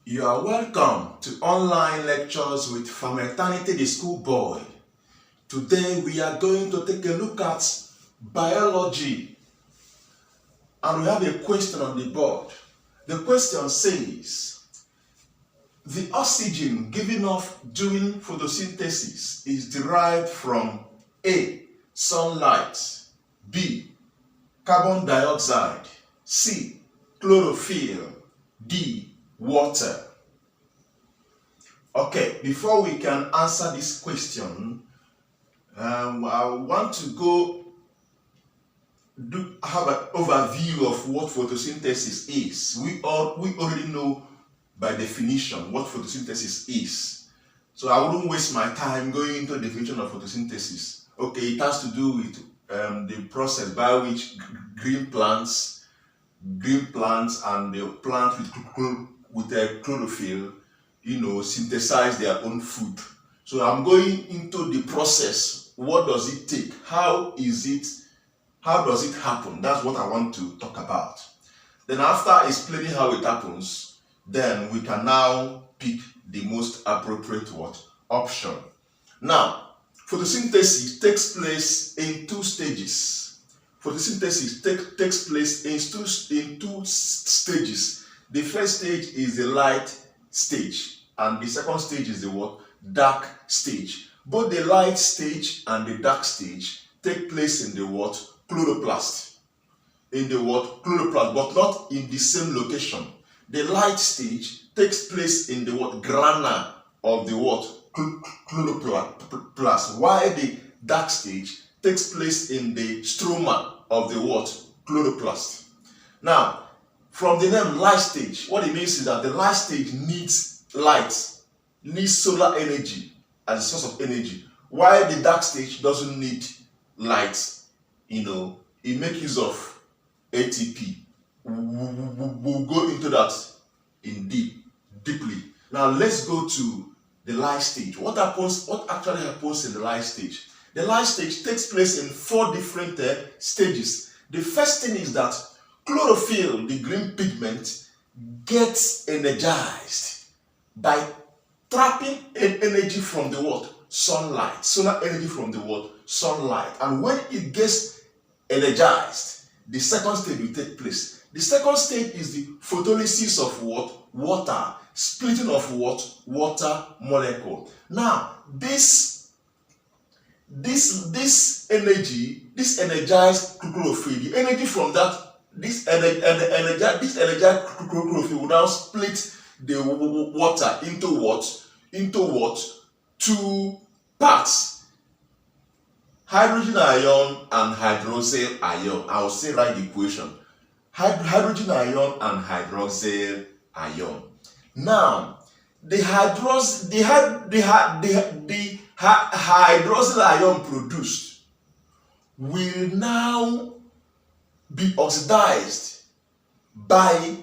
You are welcome to online lectures with Eternity the Schoolboy. Today we are going to take a look at biology, and we have a question on the board. The question says, the oxygen given off during photosynthesis is derived from A. Sunlight, B. Carbon dioxide, C. Chlorophyll, D. Water. Okay, before we can answer this question, I want to have an overview of what photosynthesis is. We already know by definition what photosynthesis is. So I wouldn't waste my time going into the definition of photosynthesis. Okay, it has to do with the process by which green plants and the plant with a chlorophyll, synthesize their own food. So I'm going into the process. What does it take? How does it happen? That's what I want to talk about. Then after explaining how it happens, then we can now pick the most appropriate option. Now, photosynthesis takes place in two stages. Photosynthesis takes place in two stages. The first stage is the light stage, and the second stage is the dark stage. Both the light stage and the dark stage take place in the chloroplast. Chloroplast, but not in the same location. The light stage takes place in the grana of the chloroplast, while the dark stage takes place in the stroma of the chloroplast. Now, from the name light stage, what it means is that the light stage needs light, needs solar energy as a source of energy, while the dark stage doesn't need light. It makes use of ATP. We'll go into that deeply. Now let's go to the light stage. What actually happens in the light stage? The light stage takes place in four different stages. The first thing is that chlorophyll, the green pigment, gets energized by trapping energy from the sunlight, solar energy from the sunlight. And when it gets energized, the second stage will take place. The second stage is the photolysis of water, splitting of water molecule. Now, this energy, this energized chlorophyll, the energy from that, this energized chlorophyll will now split the water into two parts: hydrogen ion and hydroxyl ion. I will say write the equation: hydrogen ion and hydroxyl ion. Now, the hydroxyl ion produced will now be oxidized by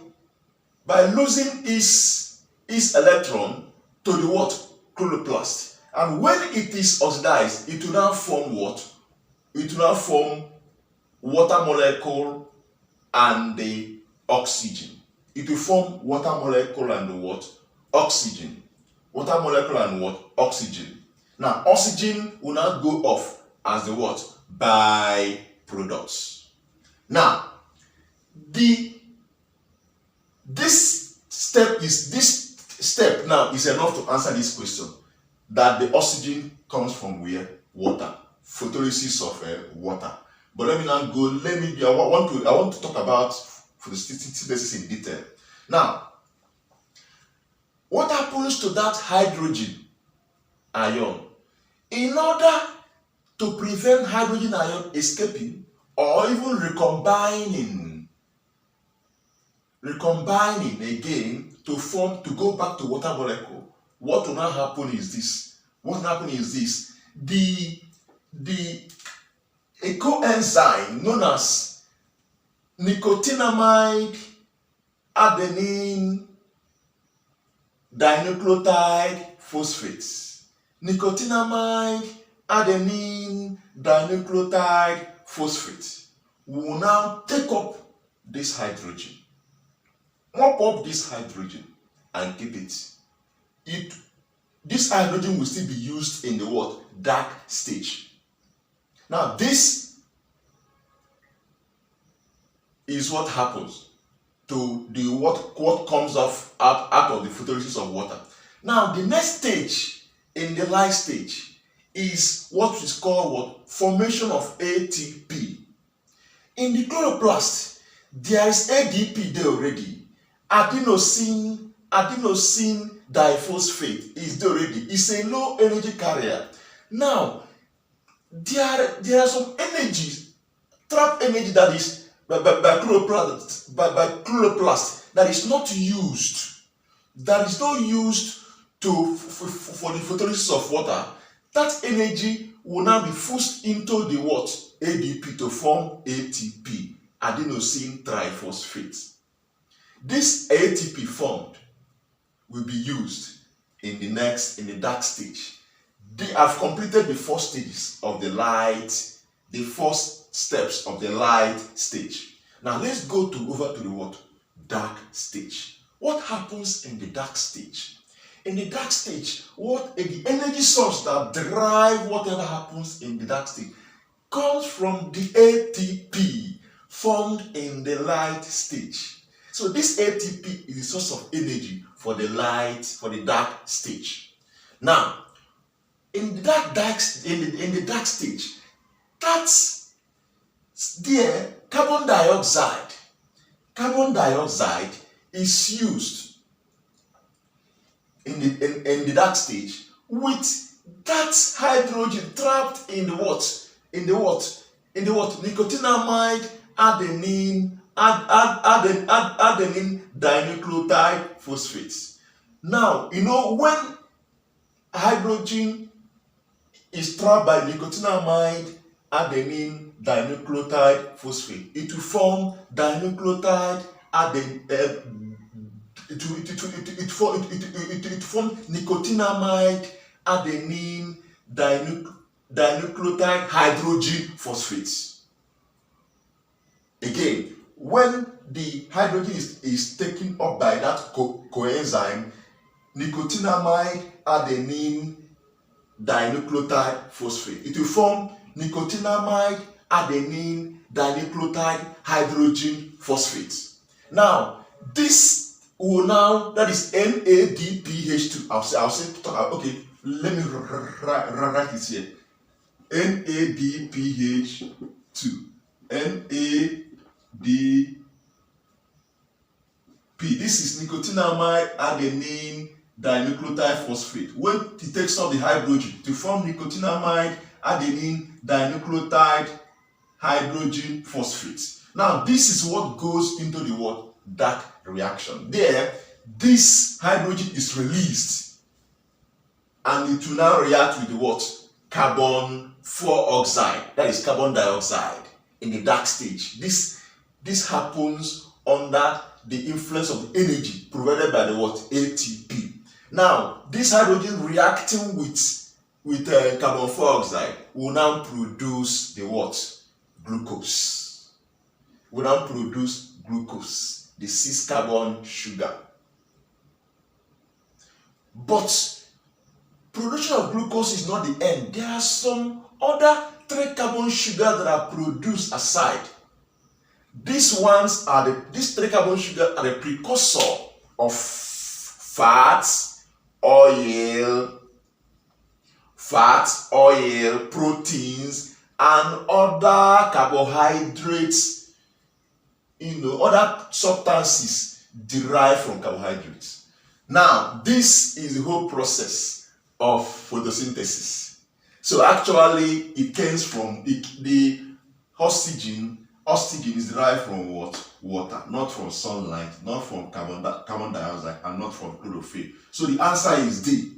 losing its electron to the chloroplast. And when it is oxidized, it will now form It will now form water molecule and the oxygen. It will form water molecule and the oxygen. Water molecule and oxygen. Now, oxygen will now go off as the byproducts. Now, this step now is enough to answer this question, that the oxygen comes from where? Water. Photolysis of water. But let me now go. I want to talk about photosynthesis in detail. Now, what happens to that hydrogen ion? In order to prevent hydrogen ion escaping or even recombining again to go back to water molecule, what will now happen is this. A coenzyme known as nicotinamide adenine dinucleotide phosphates. Nicotinamide adenine dinucleotide phosphate will now take up this hydrogen. Mop up this hydrogen. and keep it, this hydrogen will still be used in the what? Dark stage. Now this is what happens to the what comes off out of the photolysis of water. Now the next stage in the light stage is what is called what? Formation of ATP. In the chloroplast, there is ADP there already. Adenosine diphosphate is there already. It's a low energy carrier. Now, there are some energies, trapped energy that is by chloroplast that is not used. That is not used for the photolysis of water. That energy will now be pushed into the what? ADP to form ATP, adenosine triphosphate. This ATP formed will be used in the dark stage. They have completed the first stages of the first steps of the light stage. Now let's go over to the what? Dark stage. What happens in the dark stage? In the dark stage, the energy source that drive whatever happens in the dark stage comes from the ATP formed in the light stage. So this ATP is the source of energy for the dark stage. Now, in the dark stage, that's there carbon dioxide is used in the dark stage with that hydrogen trapped in the what? Nicotinamide adenine dinucleotide phosphates. Now, when hydrogen is trapped by nicotinamide adenine dinucleotide phosphate, it will form dinucleotide it form nicotinamide adenine dinucleotide hydrogen phosphates. Again, when the hydrogen is taken up by that coenzyme, nicotinamide adenine dinucleotide phosphate, it will form nicotinamide adenine dinucleotide hydrogen phosphate. Now, this will that is NADPH2. I'll say, okay, let me write this here. NADPH2. NADP. This is nicotinamide adenine dinucleotide phosphate. When it takes up the hydrogen to form nicotinamide adenine dinucleotide hydrogen phosphate. Now, this is what goes into the what? Dark reaction. There, this hydrogen is released and it will now react with the what? Carbon 4 oxide, that is carbon dioxide, in the dark stage. This happens under the influence of the energy provided by the what? ATP. Now, this hydrogen reacting with carbon 4 oxide will now produce the what? Glucose. Will now produce glucose, the 6-carbon sugar. But production of glucose is not the end. There are some other 3-carbon sugars that are produced aside. These 3-carbon sugars are the precursor of fats, oil, proteins, and other carbohydrates, other substances derived from carbohydrates. Now, this is the whole process of photosynthesis. So actually, it comes from the oxygen. Oxygen is derived from what? Water, not from sunlight, not from carbon dioxide, and not from chlorophyll. So the answer is D.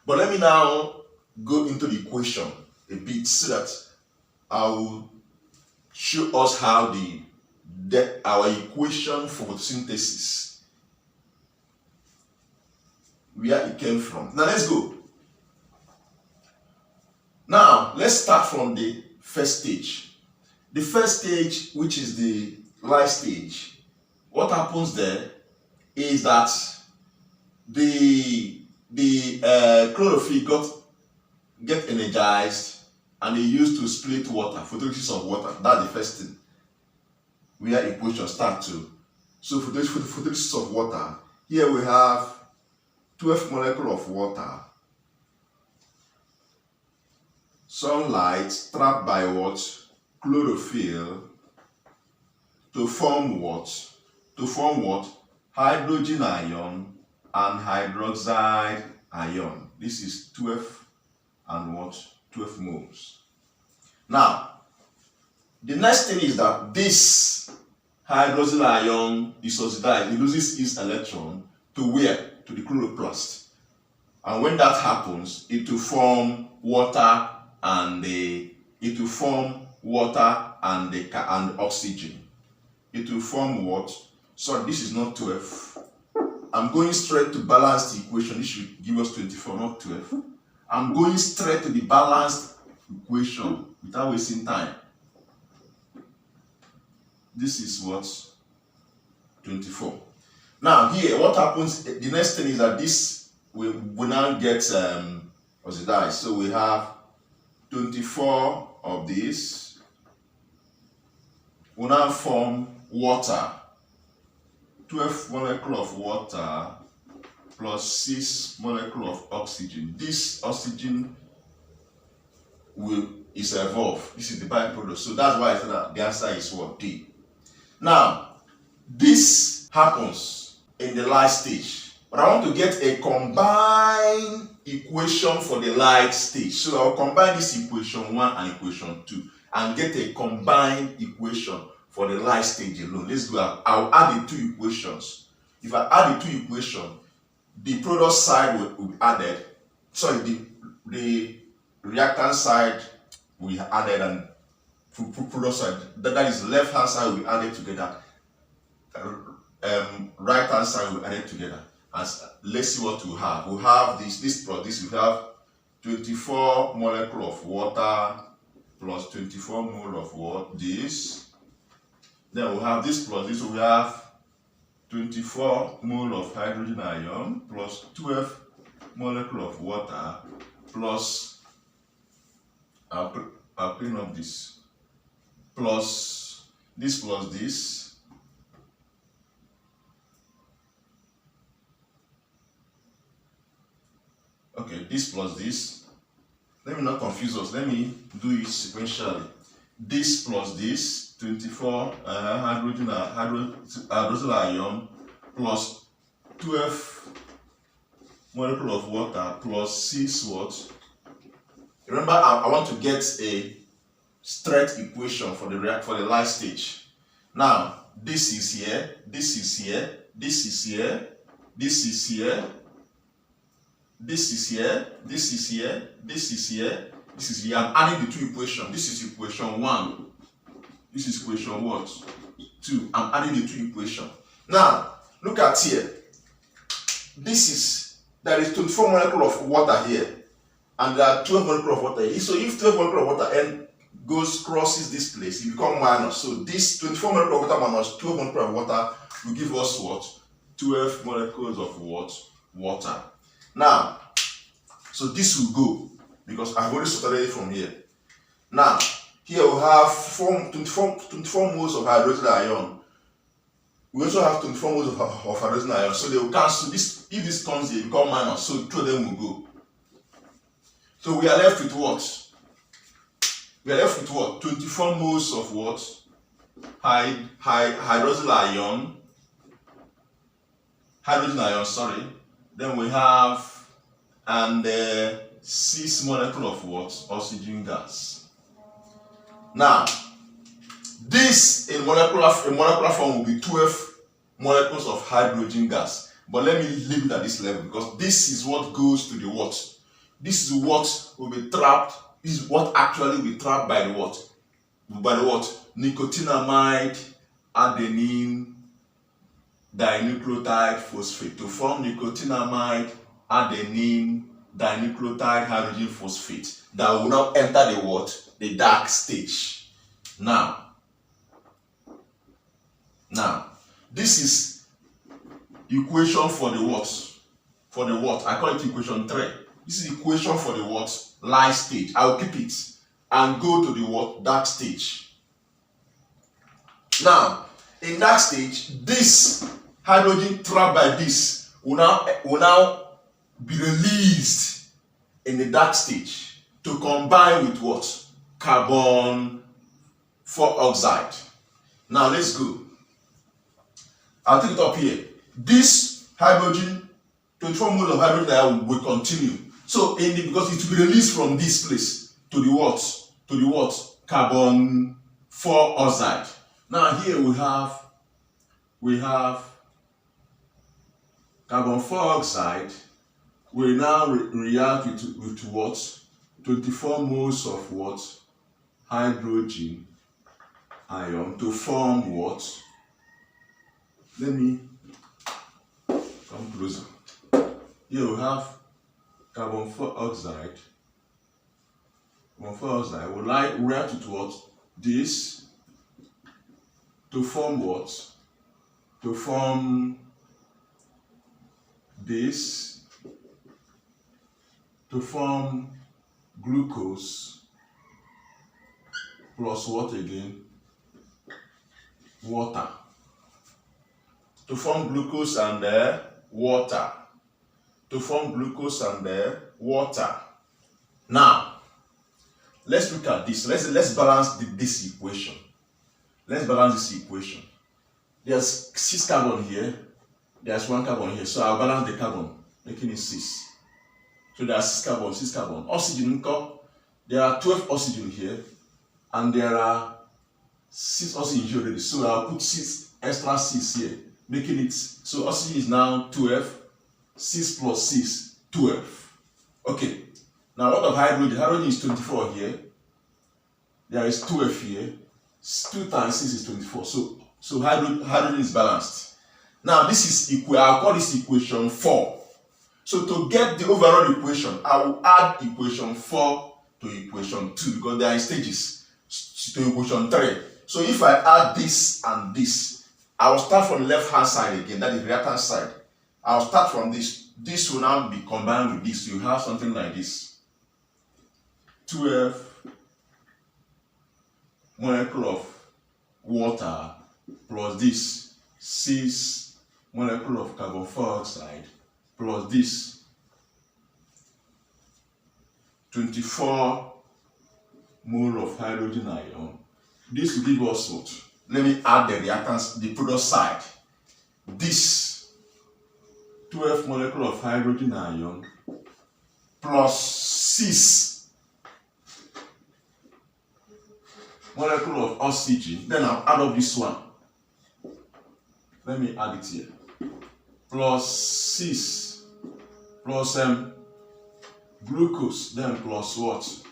But let me now go into the equation a bit so that I will show us how our equation for photosynthesis, where it came from. Now let's go. Now let's start from the first stage. The first stage, which is the light stage, what happens there is that the chlorophyll get energized and they used to split water, photolysis of water. That's the first thing where equation start to. So for this photolysis of water, here we have 12 molecules of water. Sunlight trapped by what? Chlorophyll to form what? To form what? Hydrogen ion and hydroxide ion. This is 12 and what? 12 moles. Now, the next thing is that this hydroxyl ion is oxidized. It loses its electron to where? To the chloroplast. And when that happens, it will form water and oxygen. It will form what? Sorry, this is not 12. I'm going straight to balance the equation. This should give us 24, not 12. I'm going straight to the balanced equation without wasting time. This is what? 24. Now here, what happens, the next thing is that this will now get oxidized. So we have 24 of this. Will now form water. 12 molecules of water plus 6 molecules of oxygen. This oxygen is evolved. This is the byproduct. So that's why I said that the answer is what? D. Now, this happens in the light stage. But I want to get a combined equation for the light stage. So I'll combine this equation 1 and equation 2 and get a combined equation for the light stage alone. Let's go. I'll add the two equations. If I add the two equations, the product side will be added. Sorry, the reactant side will be added, and product side, that is left hand side will be added together. Right hand side will be added together. As let's see what we have. We have this plus this. We have 24 molecules of water plus 24 mole of water. This. Then we have this plus this. We have 24 mole of hydrogen ion plus 12 molecules of water plus, I'll clean up this, plus this. Okay, this plus this. Let me not confuse us. Let me do it sequentially. This plus this, 24 hydrogen ion plus 12 molecule of water plus 6 what? Remember, I want to get a straight equation for the light stage. Now, this is here, this is here, this is here, this is here, this is here, this is here, this is here, this is here. I'm adding the two equations. This is equation 1. This is equation what? 2. I'm adding the two equations. Now, look at here. There is 24 molecules of water here, and there are 12 molecules of water here. So if 12 molecules of water crosses this place, it becomes minus. So this 24 molecules of water minus 12 molecules of water will give us what? 12 molecules of what? Water. Now, so this will go because I've already started it from here. Now, here we have 24 moles of hydrogen ion. We also have 24 moles of hydrogen ion. So they will cancel this. If this comes here, it becomes minus. So two of them will go. So we are left with what? We are left with what? 24 moles of what? Hydrogen ion, sorry. Then we have, and 6 molecules of what? Oxygen gas. Now, this in molecular form will be 12 molecules of hydrogen gas. But let me leave it at this level because this is what goes to the what? This is what will be trapped. This is what actually will be trapped by the what? By the what? Nicotinamide adenine dinucleotide phosphate to form nicotinamide adenine dinucleotide hydrogen phosphate that will now enter the what? The dark stage. Now, this is equation for the what? for the what? I call it equation 3. This is the equation for the what? Light stage. I'll keep it and go to the what? Dark stage. Now, in dark stage, this hydrogen trapped by this will now be released in the dark stage to combine with what? Carbon 4 oxide. Now let's go. I'll take it up here. This hydrogen, 24 moles of hydrogen will continue. So because it will be released from this place to the what? To the what? Carbon 4 oxide. Now here we have carbon 4 oxide will now react with what? 24 moles of what? Hydrogen ion to form what? Let me come closer. Here we have carbon 4 oxide. Carbon 4 oxide will react with what? This to form what? To form this, to form glucose plus what again? Water. To form glucose and water. To form glucose and water. Now, let's look at this. Let's balance this equation. Let's balance this equation. There's 6 carbon here. There's 1 carbon here. So I'll balance the carbon, making it 6. So there are 6 carbon, 6 carbon. Oxygen, there are 12 oxygen here. And there are 6 oxygen here already. So I'll put 6 extra 6 here, making it, so oxygen is now 12. 6 plus 6, 12. Okay. Now what of hydrogen? Hydrogen is 24 here. There is 12 here. 2 times 6 is 24. So hydrogen is balanced. Now this is I'll call this equation 4. So to get the overall equation, I will add equation 4 to equation 2 because they are in stages to equation 3. So if I add this and this, I will start from the left hand side again, that is the right hand side. I'll start from this. This will now be combined with this. You have something like this. 12 molecule of water plus this 6 molecule of carbon 4 oxide plus this 24 mole of hydrogen ion. This will give us what? Let me add the reactants, the product side. This 12 molecule of hydrogen ion plus 6 molecule of oxygen. Then I'll add up this one. Let me add it here. Plus 6 plus glucose. Then plus what?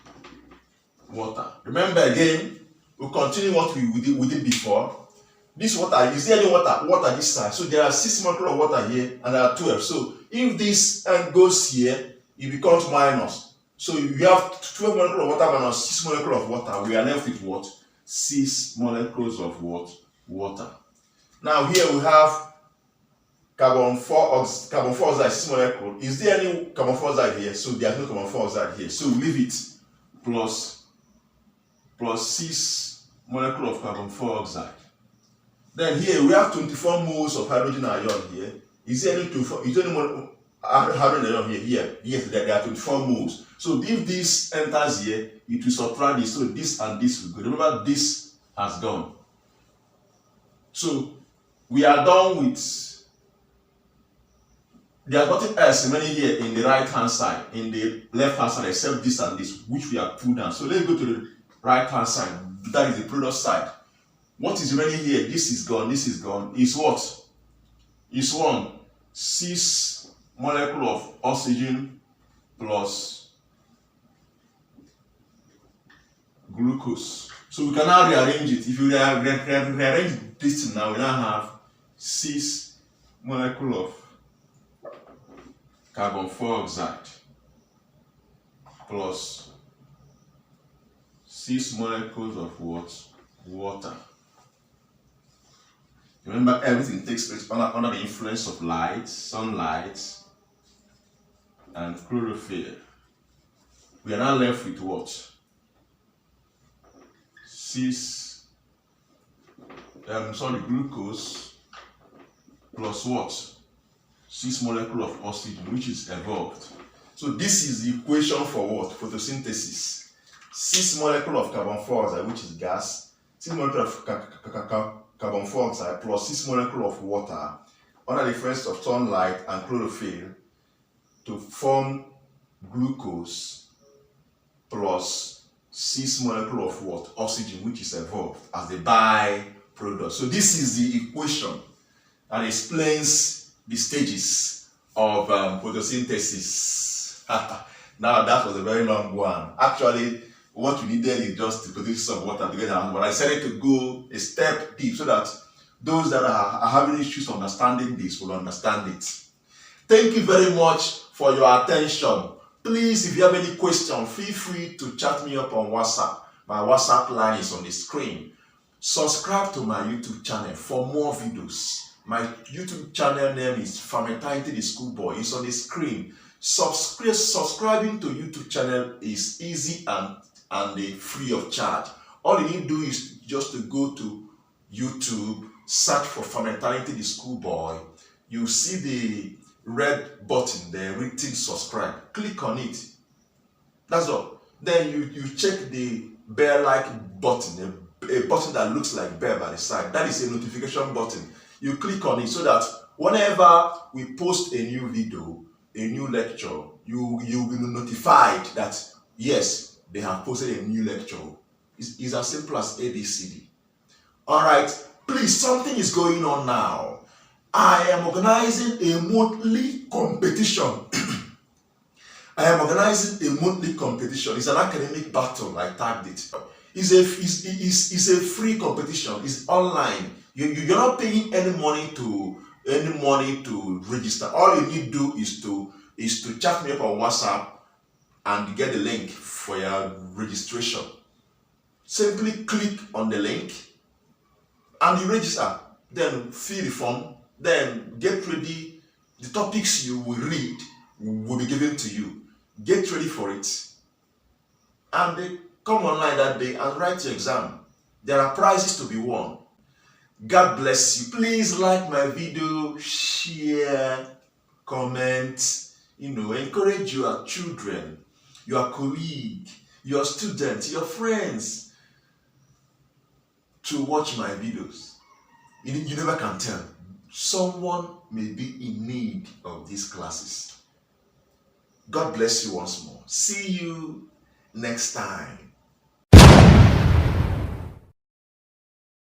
Water. Remember again, we'll continue what we did before. This water, is there any water this side? So there are 6 molecules of water here and there are 12. So if this goes here, it becomes minus. So you have 12 molecules of water minus 6 molecules of water. We are left with what? 6 molecules of what? Water. Now here we have carbon 4 oxide, 6 molecules. Is there any carbon 4 oxide here? So there's no carbon 4 oxide here. So we leave it plus 6 molecules of carbon 4 oxide. Then here we have 24 moles of hydrogen ion here. Is there any more hydrogen ion here? Yes, there are 24 moles. So if this enters here, it will subtract this. So this and this will go. Remember, this has gone. So we are done with. There's nothing else remaining here in the right hand side, in the left hand side, except this and this, which we have put down. So let's go to the right hand side. That is the product side. What is remaining here? This is gone, this is gone. Is what? Is 6 molecule of oxygen plus glucose. So we can now rearrange it. If you rearrange this thing now, we now have 6 molecule of carbon 4 oxide plus 6 molecules of what? Water. Remember, everything takes place under the influence of light, sunlight, and chlorophyll. We are now left with what? 6 glucose plus what? 6 molecules of oxygen, which is evolved. So this is the equation for what? Photosynthesis. 6 molecules of carbon dioxide, which is gas, 6 molecules of carbon dioxide plus 6 molecules of water under the influence of sunlight and chlorophyll to form glucose plus 6 molecules of what? Oxygen, which is evolved as the byproduct. So this is the equation that explains the stages of photosynthesis. Now that was a very long one. Actually, what we needed is just to produce some water together, but I decided to go a step deep so that those that are having issues understanding this will understand it. Thank you very much for your attention. Please, if you have any question, feel free to chat me up on WhatsApp. My WhatsApp line is on the screen. Subscribe to my YouTube channel for more videos. My YouTube channel name is Fermenting the Schoolboy. It's on the screen. Subscribing to YouTube channel is easy and free of charge. All you need to do is just to go to YouTube, search for Fermenting the Schoolboy. You see the red button there written subscribe. Click on it. That's all. Then you check the bell-like button, a button that looks like bell by the side. That is a notification button. You click on it so that whenever we post a new video, a new lecture, you will be notified that yes, they have posted a new lecture. It's as simple as ABCD. Alright, please, something is going on now. I am organizing a monthly competition. I am organizing a monthly competition. It's an academic battle. I tagged it. It's a free competition. It's online. You're not paying any money to register. All you need to do is to chat me up on WhatsApp and get the link for your registration. Simply click on the link and you register. Then fill the form. Then get ready. The topics you will read will be given to you. Get ready for it. And they come online that day and write your exam. There are prizes to be won. God bless you. Please like my video, share, comment, encourage your children, your colleague, your students, your friends to watch my videos. You never can tell. Someone may be in need of these classes. God bless you once more. See you next time.